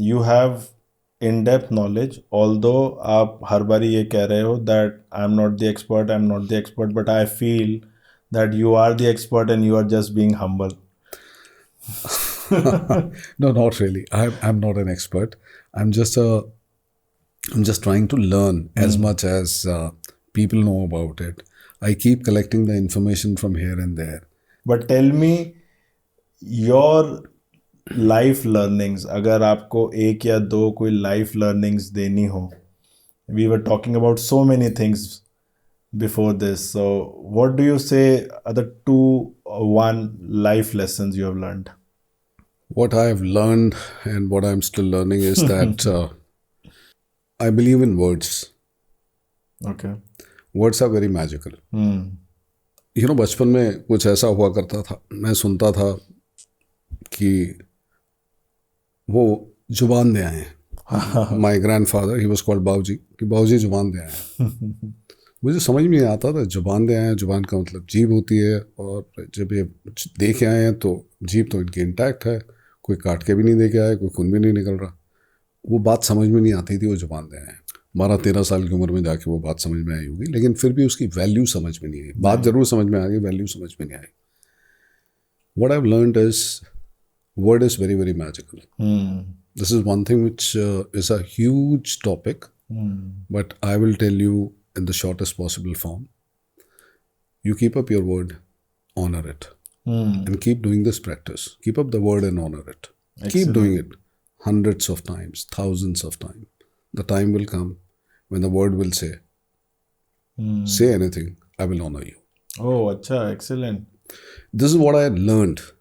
You have in-depth knowledge, although आप हर बारी ये कह रहे हो that I'm not the expert, I'm not the expert, but I feel that you are the expert and you are just being humble. No, not really. I'm not an expert. I'm just trying to learn as much as people know about it. I keep collecting the information from here and there. But tell me your life learnings, अगर आपको एक या दो कोई life learnings देनी हो. We were talking about so many things before this. So what do you say are the two or one life lessons you have learned? What I have learned and what I'm still learning is that I believe in words. Okay. Words are very magical. बचपन में कुछ ऐसा हुआ करता था, मैं सुनता था कि वो जुबान दे आए हैं. My grand father, he was called बाबूजी, कि बाबूजी जुबान दे आए हैं. मुझे समझ में नहीं आता था जुबान दे आए हैं. जुबान का मतलब जीभ होती है, और जब ये दे के आए हैं तो जीभ तो इनकी इंटैक्ट है, कोई काट के भी नहीं दे के आए, कोई खून भी नहीं निकल रहा. वो बात समझ में नहीं आती थी, वो जुबान दे आए हैं. 12-13 साल की उम्र में जाके वो बात समझ में आई होगी, लेकिन फिर भी उसकी वैल्यू समझ में नहीं आई. बात जरूर समझ में आ गई, वैल्यू समझ में नहीं आई. What I have learned is word is very, very magical. This is one thing which is a huge topic, but I will tell you in the shortest possible form. You keep up your word, honor it, and keep doing this practice. Keep up the word and honor it. Excellent. Keep doing it hundreds of times, thousands of times. The time will come when the word will say, say anything, I will honor you. Oh, acha, excellent. This is what I learned.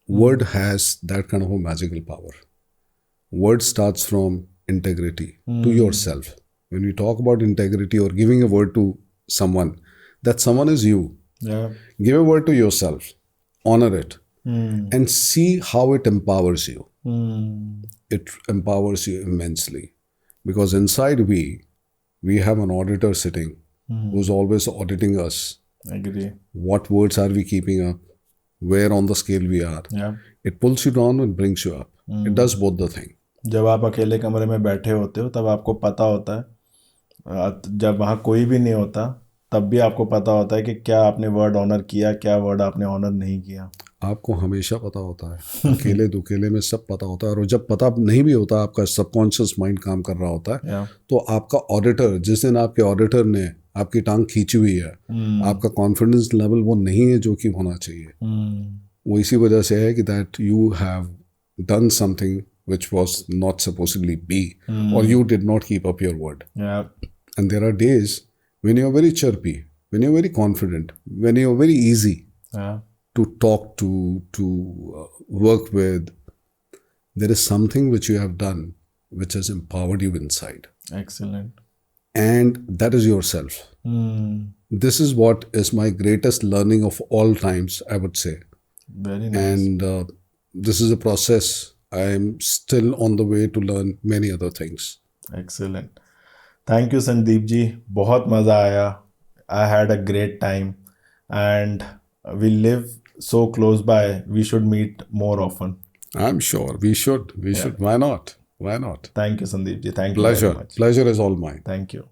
Word has that kind of a magical power. Word starts from integrity to yourself. When we talk about integrity or giving a word to someone, that someone is you. Yeah. Give a word to yourself, honor it, and see how it empowers you. It empowers you immensely, because inside we have an auditor sitting who's always auditing us. Agree. What words are we keeping up? Where on the scale we are. Yeah. It pulls you down and brings you up. It does both the thing. जब आप अकेले कमरे में बैठे होते हो तब आपको पता होता है, जब वहाँ कोई भी नहीं होता तब भी आपको पता होता है कि क्या आपने वर्ड ऑनर किया, क्या वर्ड आपने ऑनर नहीं किया. आपको हमेशा पता होता है. अकेले दुकेले में सब पता होता है. और जब पता नहीं भी होता, आपका सबकॉन्शियस माइंड काम कर रहा होता है, तो आपका ऑडिटर, जिस दिन आपके ऑडिटर ने आपकी टांग खींची हुई है, आपका कॉन्फिडेंस लेवल वो नहीं है जो कि होना चाहिए. वो इसी वजह से है कि that you have done something which was not supposedly be, or you did not keep up your word. Yeah. And there are days when you're very chirpy, when you're very confident, when you're very easy to talk to work with. There is something which you have done which has empowered you inside. Excellent. And that is yourself. This is what is my greatest learning of all times, I would say. Very nice. And this is a process. I am still on the way to learn many other things. Excellent. Thank you, Sandeep ji. बहुत मज़ा आया. I had a great time. And we live so close by. We should meet more often. I'm sure we should. We should. Why not? Why not? Thank you, Sandeep ji. Thank you Pleasure. very much. Pleasure is all mine. Thank you.